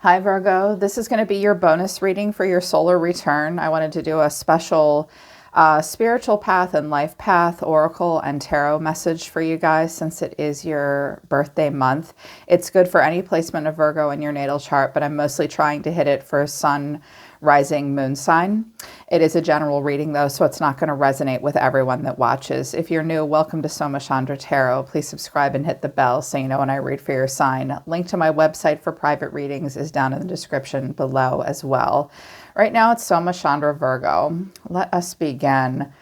Hi Virgo, this is going to be your bonus reading for your solar return. I wanted to do a special spiritual path and life path oracle and tarot message for you guys since it is your birthday month. It's good for any placement of Virgo in your natal chart, but I'm mostly trying to hit it for sun, rising, moon sign. It is a general reading though, so it's not going to resonate with everyone that watches. If you're new, welcome to Soma Chandra Tarot. Please subscribe and hit the bell so you know when I read for your sign. Link to my website for private readings is down in the description below as well. Right now it's Soma Chandra Virgo. Let us begin.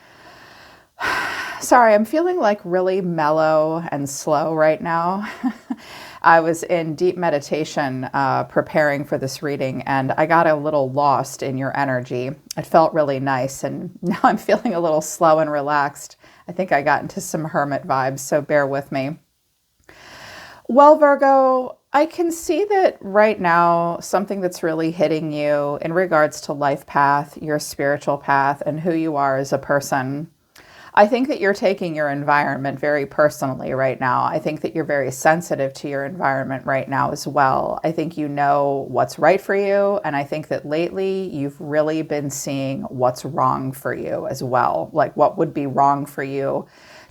Sorry, I'm feeling like really mellow and slow right now. I was in deep meditation preparing for this reading, and I got a little lost in your energy. It felt really nice, and now I'm feeling a little slow and relaxed. I think I got into some hermit vibes, so bear with me. Well, Virgo, I can see that right now something that's really hitting you in regards to life path, your spiritual path, and who you are as a person. I think that you're taking your environment very personally right now. I think that you're very sensitive to your environment right now as well. I think you know what's right for you. And I think that lately you've really been seeing what's wrong for you as well. Like what would be wrong for you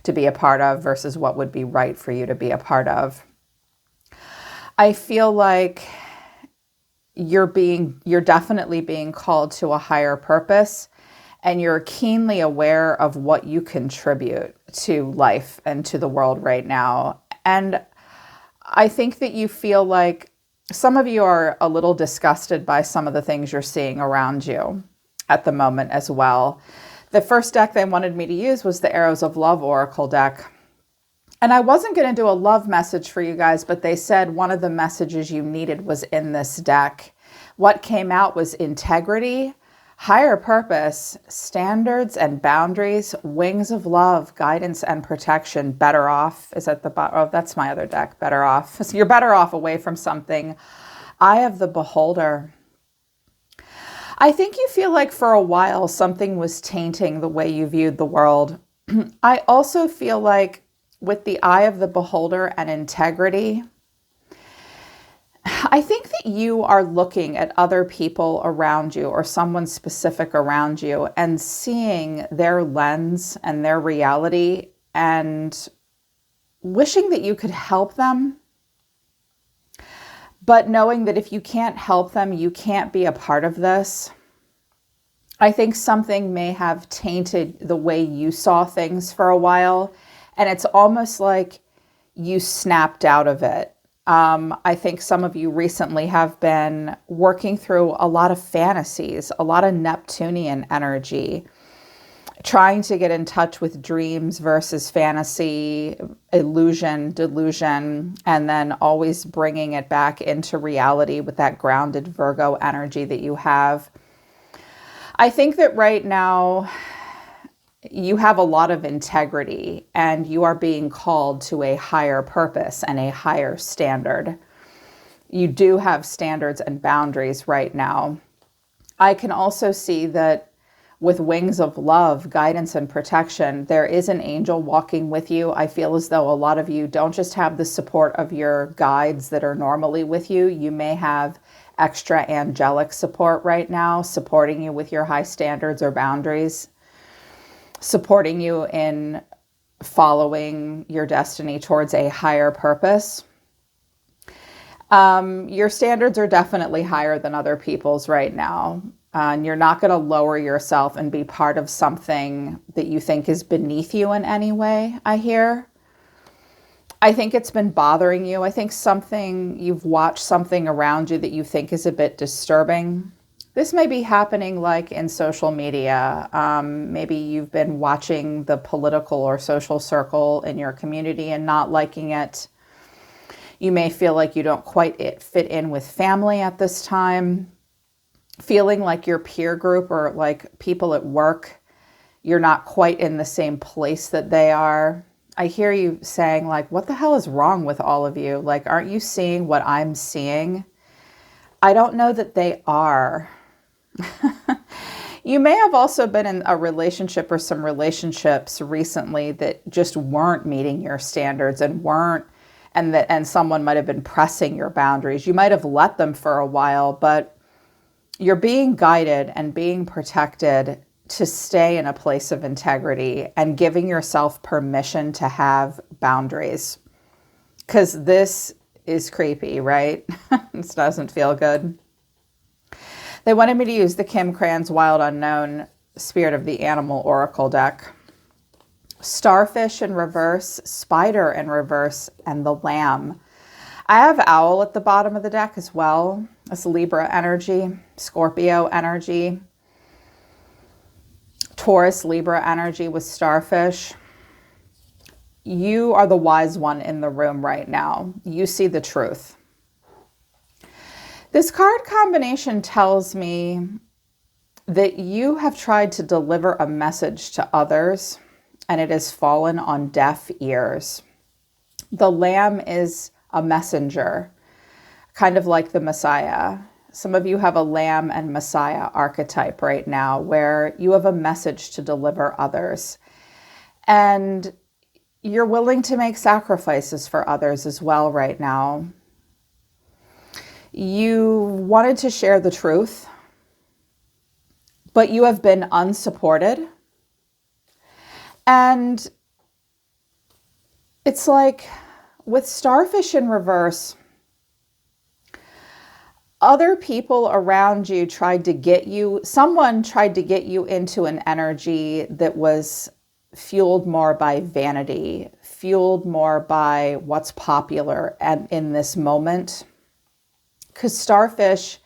to be a part of versus what would be right for you to be a part of. I feel like you're definitely being called to a higher purpose. And you're keenly aware of what you contribute to life and to the world right now. And I think that you feel like some of you are a little disgusted by some of the things you're seeing around you at the moment as well. The first deck they wanted me to use was the Arrows of Love Oracle deck. And I wasn't going to do a love message for you guys, but they said one of the messages you needed was in this deck. What came out was integrity, higher purpose, standards and boundaries, wings of love, guidance and protection, better off is at the bottom. Oh, that's my other deck, better off. So you're better off away from something. Eye of the Beholder. I think you feel like for a while something was tainting the way you viewed the world. I also feel like with the Eye of the Beholder and integrity, I think that you are looking at other people around you or someone specific around you and seeing their lens and their reality and wishing that you could help them, but knowing that if you can't help them, you can't be a part of this. I think something may have tainted the way you saw things for a while, and it's almost like you snapped out of it. I think some of you recently have been working through a lot of fantasies, a lot of Neptunian energy, trying to get in touch with dreams versus fantasy, illusion, delusion, and then always bringing it back into reality with that grounded Virgo energy that you have. I think that right now you have a lot of integrity and you are being called to a higher purpose and a higher standard. You do have standards and boundaries right now. I can also see that with wings of love, guidance and protection, there is an angel walking with you. I feel as though a lot of you don't just have the support of your guides that are normally with you. You may have extra angelic support right now, supporting you with your high standards or boundaries, supporting you in following your destiny towards a higher purpose. Your standards are definitely higher than other people's right now. And you're not going to lower yourself and be part of something that you think is beneath you in any way, I hear. I think it's been bothering you. I think you've watched something around you that you think is a bit disturbing. This may be happening like in social media. Maybe you've been watching the political or social circle in your community and not liking it. You may feel like you don't quite fit in with family at this time. Feeling like your peer group or like people at work, you're not quite in the same place that they are. I hear you saying like, what the hell is wrong with all of you? Like, aren't you seeing what I'm seeing? I don't know that they are. You may have also been in a relationship or some relationships recently that just weren't meeting your standards and weren't and someone might have been pressing your boundaries. You might have let them for a while, but you're being guided and being protected to stay in a place of integrity and giving yourself permission to have boundaries. Because this is creepy, right? This doesn't feel good. They wanted me to use the Kim Cran's Wild Unknown Spirit of the Animal Oracle deck. Starfish in reverse, spider in reverse, and the lamb. I have owl at the bottom of the deck as well. That's Libra energy, Scorpio energy, Taurus, Libra energy with starfish. You are the wise one in the room right now. You see the truth. This card combination tells me that you have tried to deliver a message to others and it has fallen on deaf ears. The lamb is a messenger, kind of like the Messiah. Some of you have a lamb and Messiah archetype right now where you have a message to deliver others. And you're willing to make sacrifices for others as well right now. You wanted to share the truth, but you have been unsupported. And it's like with starfish in reverse, other people around you someone tried to get you into an energy that was fueled more by vanity, fueled more by what's popular and in this moment. Because starfish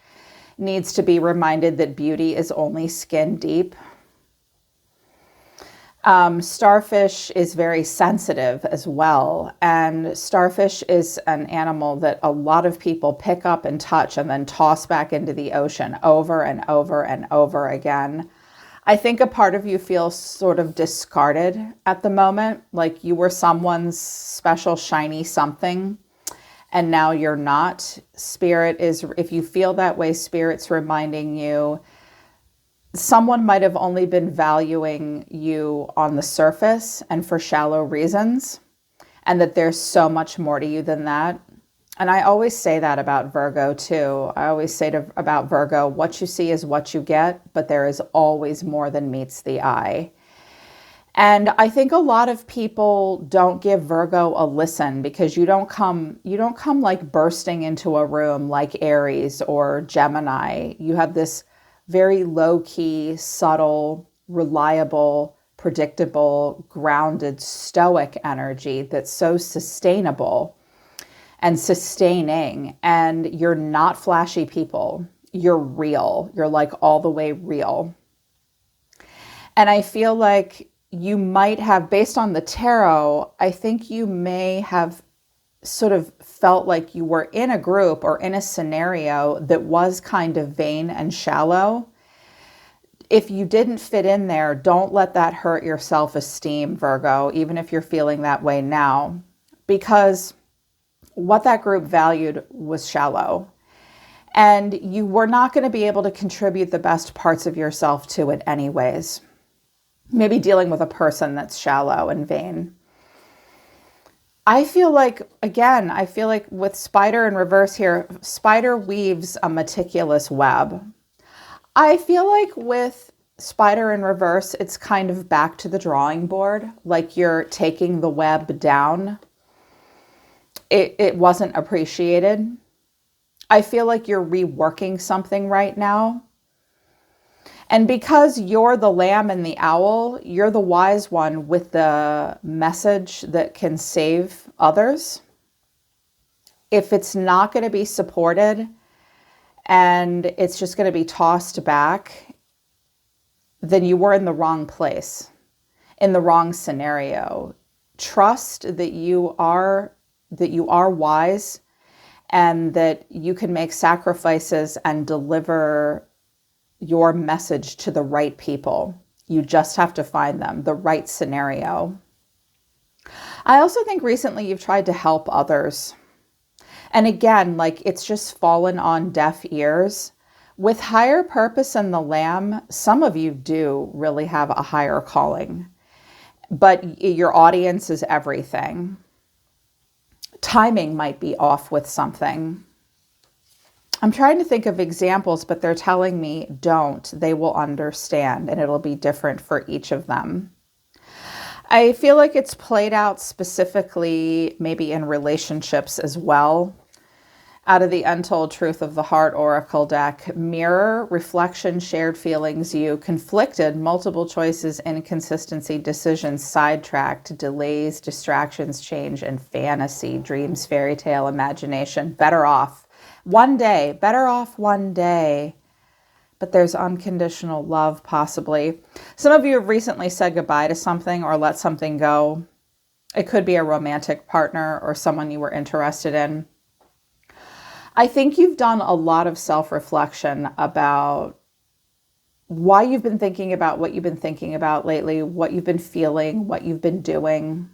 needs to be reminded that beauty is only skin deep. Starfish is very sensitive as well. And starfish is an animal that a lot of people pick up and touch and then toss back into the ocean over and over and over again. I think a part of you feels sort of discarded at the moment, like you were someone's special shiny something, and now you're not. Spirit is, if you feel that way, Spirit's reminding you someone might have only been valuing you on the surface and for shallow reasons, and that there's so much more to you than that. And I always say that about Virgo too. I always say about Virgo, what you see is what you get, but there is always more than meets the eye. And I think a lot of people don't give Virgo a listen because you don't come like bursting into a room like Aries or Gemini. You have this very low-key, subtle, reliable, predictable, grounded, stoic energy that's so sustainable and sustaining. And you're not flashy people. You're real. You're like all the way real. And I feel like you might have, based on the tarot, I think you may have sort of felt like you were in a group or in a scenario that was kind of vain and shallow. If you didn't fit in there, don't let that hurt your self-esteem, Virgo, even if you're feeling that way now, because what that group valued was shallow. And you were not going to be able to contribute the best parts of yourself to it anyways. Maybe dealing with a person that's shallow and vain. I feel like with spider in reverse here, spider weaves a meticulous web. I feel like with spider in reverse, it's kind of back to the drawing board, like you're taking the web down. It wasn't appreciated. I feel like you're reworking something right now. And because you're the lamb and the owl, you're the wise one with the message that can save others. If it's not going to be supported and it's just going to be tossed back, then you were in the wrong place, in the wrong scenario. Trust that you are wise and that you can make sacrifices and deliver your message to the right people. You just have to find them, the right scenario. I also think recently you've tried to help others. And again, like it's just fallen on deaf ears. With higher purpose and the lamb, some of you do really have a higher calling, but your audience is everything. timing might be off with something. I'm trying to think of examples, but they're telling me don't. They will understand, and it'll be different for each of them. I feel like it's played out specifically maybe in relationships as well. Out of the Untold Truth of the Heart Oracle deck, mirror, reflection, shared feelings, you, conflicted, multiple choices, inconsistency, decisions, sidetracked, delays, distractions, change, and fantasy, dreams, fairy tale, imagination, better off. One day, better off one day. But there's unconditional love, possibly. Some of you have recently said goodbye to something or let something go. It could be a romantic partner or someone you were interested in. I think you've done a lot of self-reflection about why you've been thinking about what you've been thinking about lately, what you've been feeling, what you've been doing.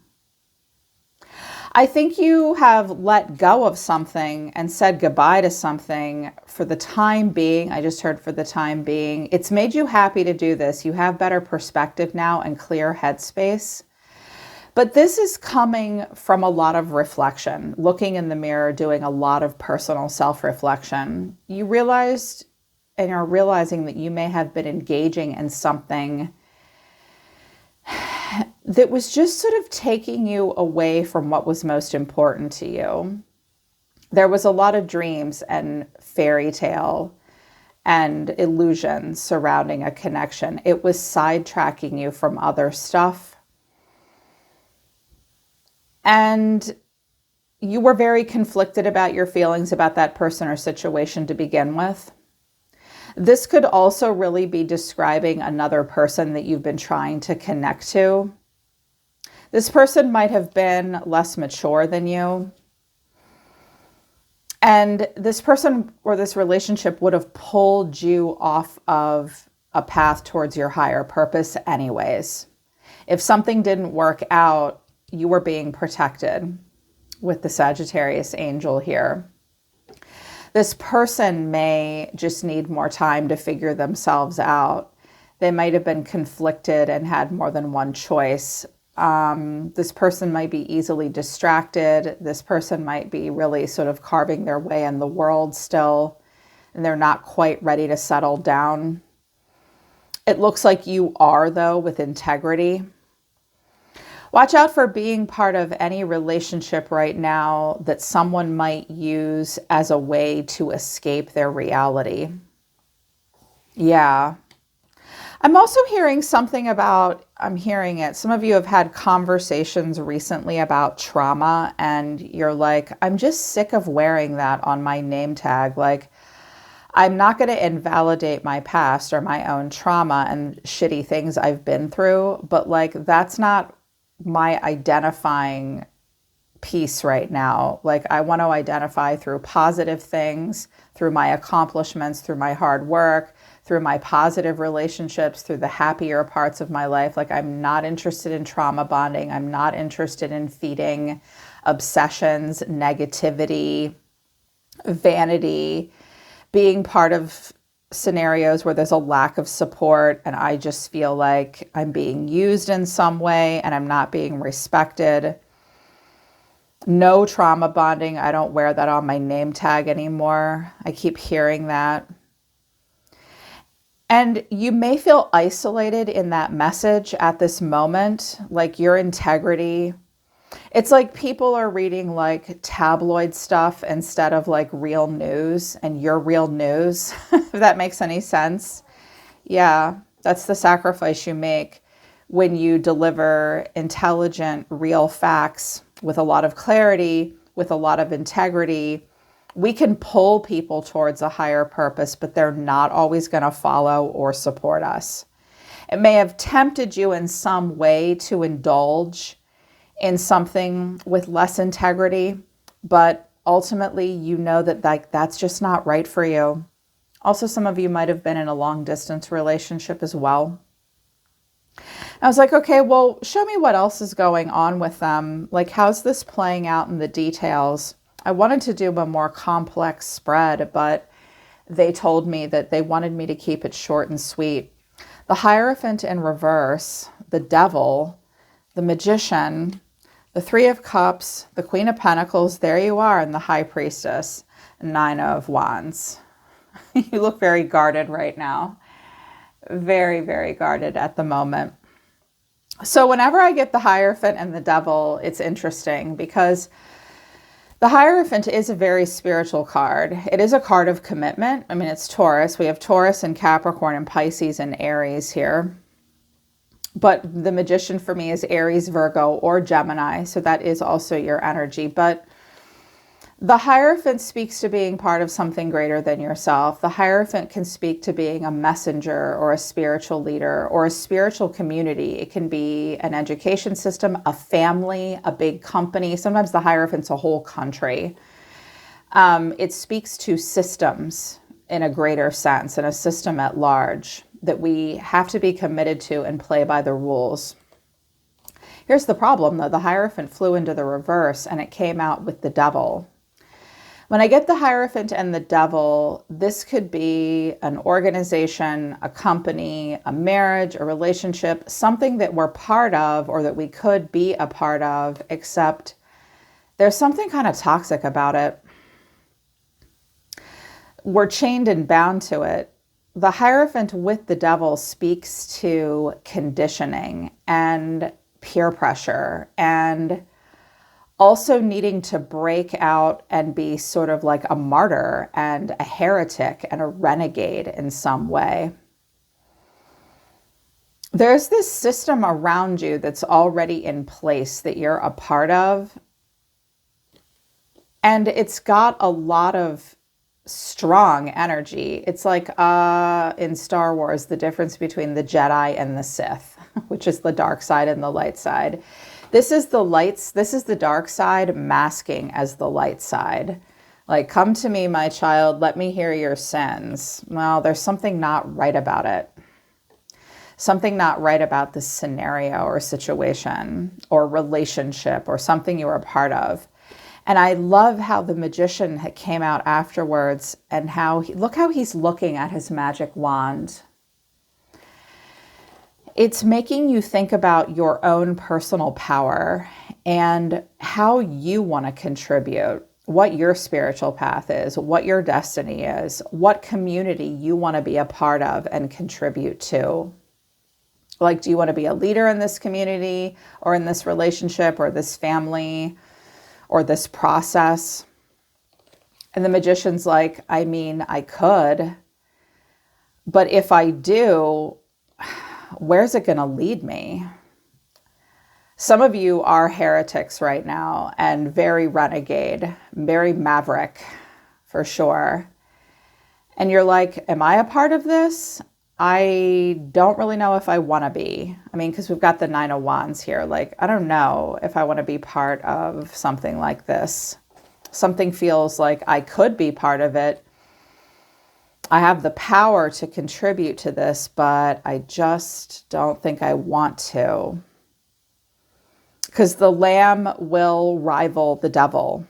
I think you have let go of something and said goodbye to something for the time being. I just heard for the time being. It's made you happy to do this. You have better perspective now and clear headspace. But this is coming from a lot of reflection, looking in the mirror, doing a lot of personal self-reflection. You realized and are realizing that you may have been engaging in something that was just sort of taking you away from what was most important to you. There was a lot of dreams and fairy tale and illusions surrounding a connection. It was sidetracking you from other stuff. And you were very conflicted about your feelings about that person or situation to begin with. This could also really be describing another person that you've been trying to connect to. This person might have been less mature than you. And this person or this relationship would have pulled you off of a path towards your higher purpose anyways. If something didn't work out, you were being protected with the Sagittarius angel here. This person may just need more time to figure themselves out. They might have been conflicted and had more than one choice. This person might be easily distracted. This person might be really sort of carving their way in the world still, and they're not quite ready to settle down. It looks like you are, though, with integrity. Watch out for being part of any relationship right now that someone might use as a way to escape their reality. Yeah. I'm also hearing something about, some of you have had conversations recently about trauma, and you're like, I'm just sick of wearing that on my name tag. Like, I'm not going to invalidate my past or my own trauma and shitty things I've been through, but like, that's not my identifying piece right now. Like, I want to identify through positive things, through my accomplishments, through my hard work, through my positive relationships, through the happier parts of my life. Like, I'm not interested in trauma bonding. I'm not interested in feeding obsessions, negativity, vanity, being part of scenarios where there's a lack of support and I just feel like I'm being used in some way and I'm not being respected. No trauma bonding. I don't wear that on my name tag anymore. I keep hearing that. And you may feel isolated in that message at this moment, like your integrity. It's like people are reading like tabloid stuff instead of like real news, and your real news, if that makes any sense. Yeah, that's the sacrifice you make when you deliver intelligent, real facts with a lot of clarity, with a lot of integrity. We can pull people towards a higher purpose, but they're not always going to follow or support us. It may have tempted you in some way to indulge in something with less integrity, but ultimately you know that that's just not right for you. Also, some of you might have been in a long distance relationship as well. I was like, okay, well, show me what else is going on with them. Like, how's this playing out in the details? I wanted to do a more complex spread, but they told me that they wanted me to keep it short and sweet. The Hierophant in reverse, the Devil, the Magician, The Three of Cups, the Queen of Pentacles, there you are, and the High Priestess, Nine of Wands. You look very guarded right now. Very, very guarded at the moment. So whenever I get the Hierophant and the Devil, it's interesting because the Hierophant is a very spiritual card. It is a card of commitment. I mean, it's Taurus. We have Taurus and Capricorn and Pisces and Aries here. But the Magician for me is Aries, Virgo, or Gemini. So that is also your energy. But the Hierophant speaks to being part of something greater than yourself. The Hierophant can speak to being a messenger or a spiritual leader or a spiritual community. It can be an education system, a family, a big company. Sometimes the Hierophant's a whole country. It speaks to systems in a greater sense, and a system at large that we have to be committed to and play by the rules. Here's the problem, though. The Hierophant flew into the reverse, and it came out with the Devil. When I get the Hierophant and the Devil, this could be an organization, a company, a marriage, a relationship, something that we're part of or that we could be a part of, except there's something kind of toxic about it. We're chained and bound to it. The Hierophant with the Devil speaks to conditioning and peer pressure and also needing to break out and be sort of like a martyr and a heretic and a renegade in some way. There's this system around you that's already in place that you're a part of. And it's got a lot of strong energy. It's like in Star Wars, the difference between the Jedi and the Sith, which is the dark side and the light side. This is the dark side masking as the light side. Like, come to me, my child, let me hear your sins. Well, there's something not right about it. Something not right about this scenario or situation or relationship or something you were a part of. And I love how the Magician came out afterwards and look how he's looking at his magic wand. It's making you think about your own personal power and how you want to contribute, what your spiritual path is, what your destiny is, what community you want to be a part of and contribute to. Like, do you want to be a leader in this community or in this relationship or this family or this process? And the Magician's like, I mean, I could, but if I do, where's it going to lead me? Some of you are heretics right now and very renegade, very maverick for sure. And you're like, am I a part of this? I don't really know if I want to be. I mean, because we've got the Nine of Wands here. Like, I don't know if I want to be part of something like this. Something feels like I could be part of it. I have the power to contribute to this, but I just don't think I want to. Because the Lamb will rival the Devil.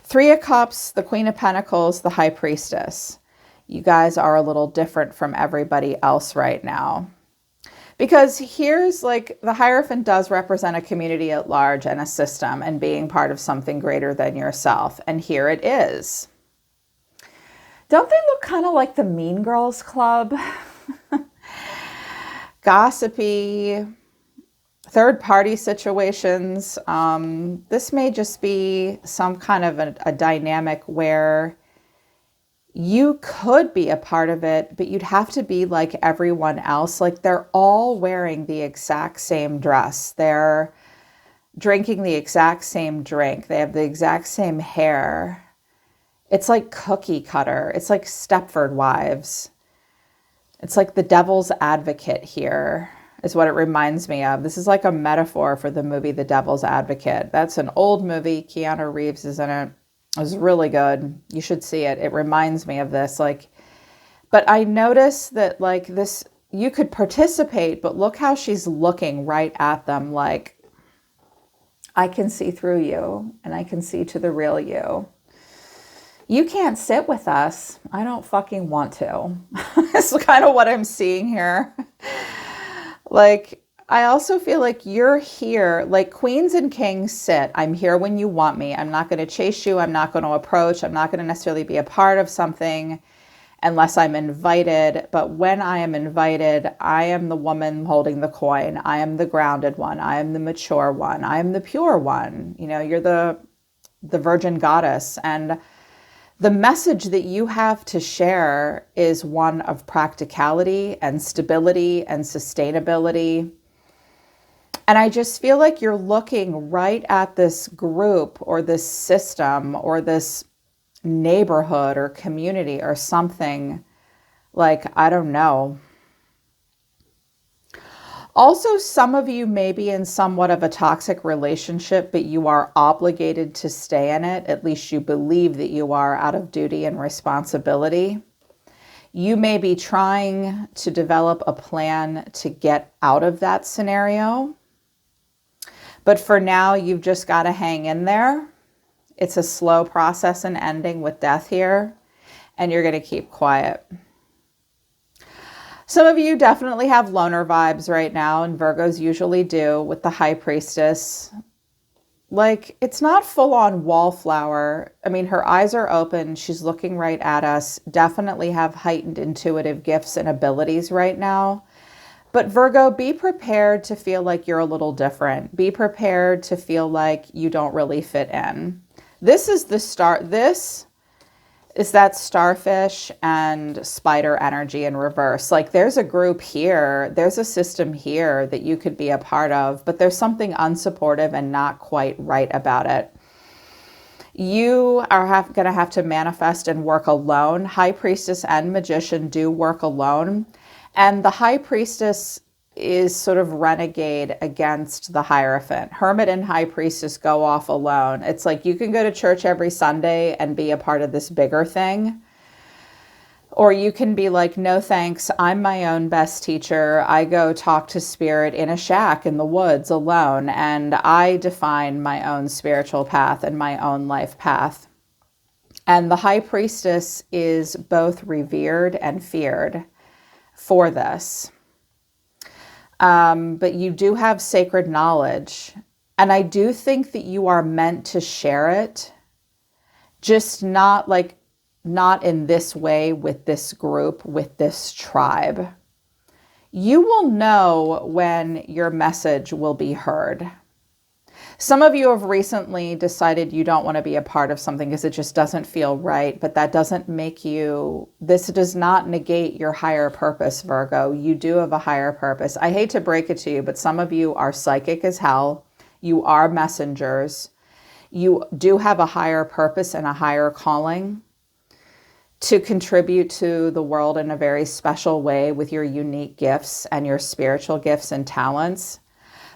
Three of Cups, the Queen of Pentacles, the High Priestess. You guys are a little different from everybody else right now. Because here's like, the Hierophant does represent a community at large and a system and being part of something greater than yourself. And here it is. Don't they look kind of like the Mean Girls Club? Gossipy, third-party situations. This may just be some kind of a dynamic where you could be a part of it, but you'd have to be like everyone else. Like, they're all wearing the exact same dress. They're drinking the exact same drink. They have the exact same hair. It's like cookie cutter. It's like Stepford Wives. It's like the devil's advocate here is what it reminds me of. This is like a metaphor for the movie The Devil's Advocate. That's an old movie. Keanu Reeves is in it. It was really good. You should see it. It reminds me of this. But I noticed that like this, you could participate, but look how she's looking right at them. Like, I can see through you and I can see to the real you. You can't sit with us. I don't fucking want to. It's kind of what I'm seeing here. Like, I also feel like you're here, like queens and kings sit. I'm here when you want me. I'm not going to chase you. I'm not going to approach. I'm not going to necessarily be a part of something unless I'm invited. But when I am invited, I am the woman holding the coin. I am the grounded one. I am the mature one. I am the pure one. You know, you're the virgin goddess. And the message that you have to share is one of practicality and stability and sustainability. And I just feel like you're looking right at this group or this system or this neighborhood or community or something like, I don't know. Also, some of you may be in somewhat of a toxic relationship, but you are obligated to stay in it. At least you believe that you are, out of duty and responsibility. You may be trying to develop a plan to get out of that scenario. But for now, you've just got to hang in there. It's a slow process and ending with death here, and you're going to keep quiet. Some of you definitely have loner vibes right now, and Virgos usually do with the High Priestess. Like, it's not full-on wallflower. I mean, her eyes are open. She's looking right at us. Definitely have heightened intuitive gifts and abilities right now. But Virgo, be prepared to feel like you're a little different. Be prepared to feel like you don't really fit in. This is the start. This is that starfish and spider energy in reverse. Like, there's a group here, there's a system here that you could be a part of, but there's something unsupportive and not quite right about it. You are going to have to manifest and work alone. High Priestess and Magician do work alone. And the High Priestess is sort of renegade against the Hierophant. Hermit and High Priestess go off alone. It's like you can go to church every Sunday and be a part of this bigger thing. Or you can be like, no thanks, I'm my own best teacher. I go talk to spirit in a shack in the woods alone, and I define my own spiritual path and my own life path. And the High Priestess is both revered and feared for this. But you do have sacred knowledge. And I do think that you are meant to share it, just not in this way with this group, with this tribe. You will know when your message will be heard. Some of you have recently decided you don't want to be a part of something because it just doesn't feel right, but that doesn't make you, this does not negate your higher purpose, Virgo. You do have a higher purpose. I hate to break it to you, but some of you are psychic as hell. You are messengers. You do have a higher purpose and a higher calling to contribute to the world in a very special way with your unique gifts and your spiritual gifts and talents.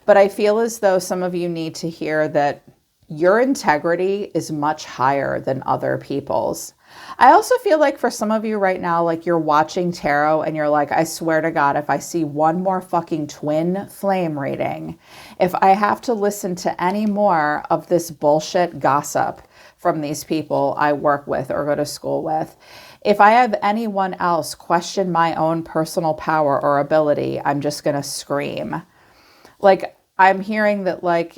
But I feel as though some of you need to hear that your integrity is much higher than other people's. I also feel like for some of you right now, like you're watching tarot and you're like, I swear to God, if I see one more fucking twin flame reading, if I have to listen to any more of this bullshit gossip from these people I work with or go to school with, if I have anyone else question my own personal power or ability, I'm just going to scream. Like, I'm hearing that, like,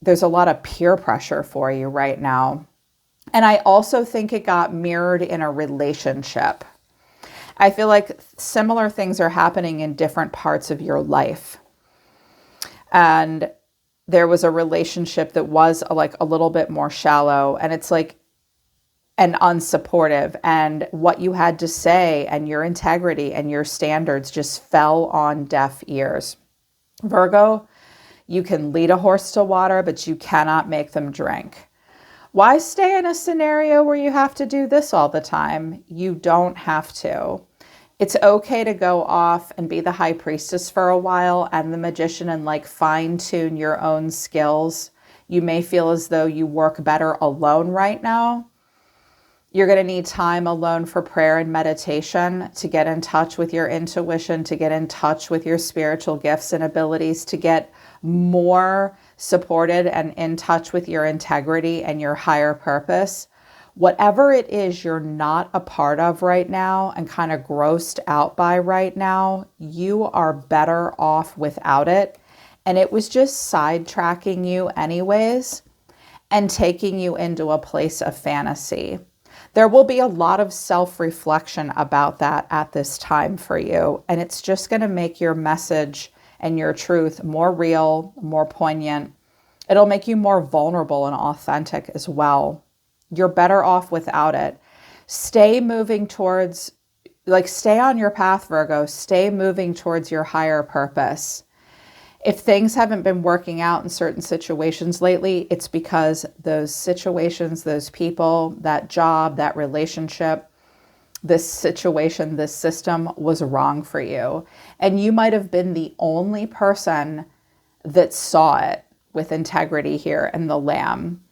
there's a lot of peer pressure for you right now. And I also think it got mirrored in a relationship. I feel like similar things are happening in different parts of your life. And there was a relationship that was like a little bit more shallow, and it's like, and unsupportive, and what you had to say and your integrity and your standards just fell on deaf ears. Virgo, you can lead a horse to water, but you cannot make them drink. Why stay in a scenario where you have to do this all the time? You don't have to. It's okay to go off and be the High Priestess for a while and the Magician and like fine tune your own skills. You may feel as though you work better alone right now. You're going to need time alone for prayer and meditation to get in touch with your intuition, to get in touch with your spiritual gifts and abilities, to get more supported and in touch with your integrity and your higher purpose. Whatever it is you're not a part of right now and kind of grossed out by right now, you are better off without it. And it was just sidetracking you anyways and taking you into a place of fantasy. There will be a lot of self-reflection about that at this time for you. And it's just going to make your message and your truth more real, more poignant. It'll make you more vulnerable and authentic as well. You're better off without it. Stay moving towards, stay on your path, Virgo. Stay moving towards your higher purpose. If things haven't been working out in certain situations lately, it's because those situations, those people, that job, that relationship, this situation, this system was wrong for you. And you might have been the only person that saw it with integrity here in the Lamb.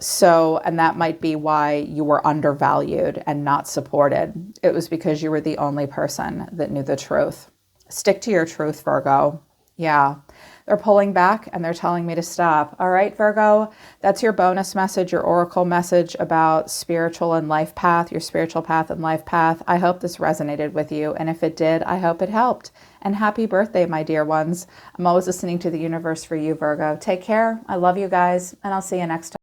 So, and that might be why you were undervalued and not supported. It was because you were the only person that knew the truth. Stick to your truth, Virgo. Yeah, they're pulling back and they're telling me to stop. All right, Virgo, that's your bonus message, your oracle message about spiritual and life path, your spiritual path and life path. I hope this resonated with you. And if it did, I hope it helped. And happy birthday, my dear ones. I'm always listening to the universe for you, Virgo. Take care. I love you guys. And I'll see you next time.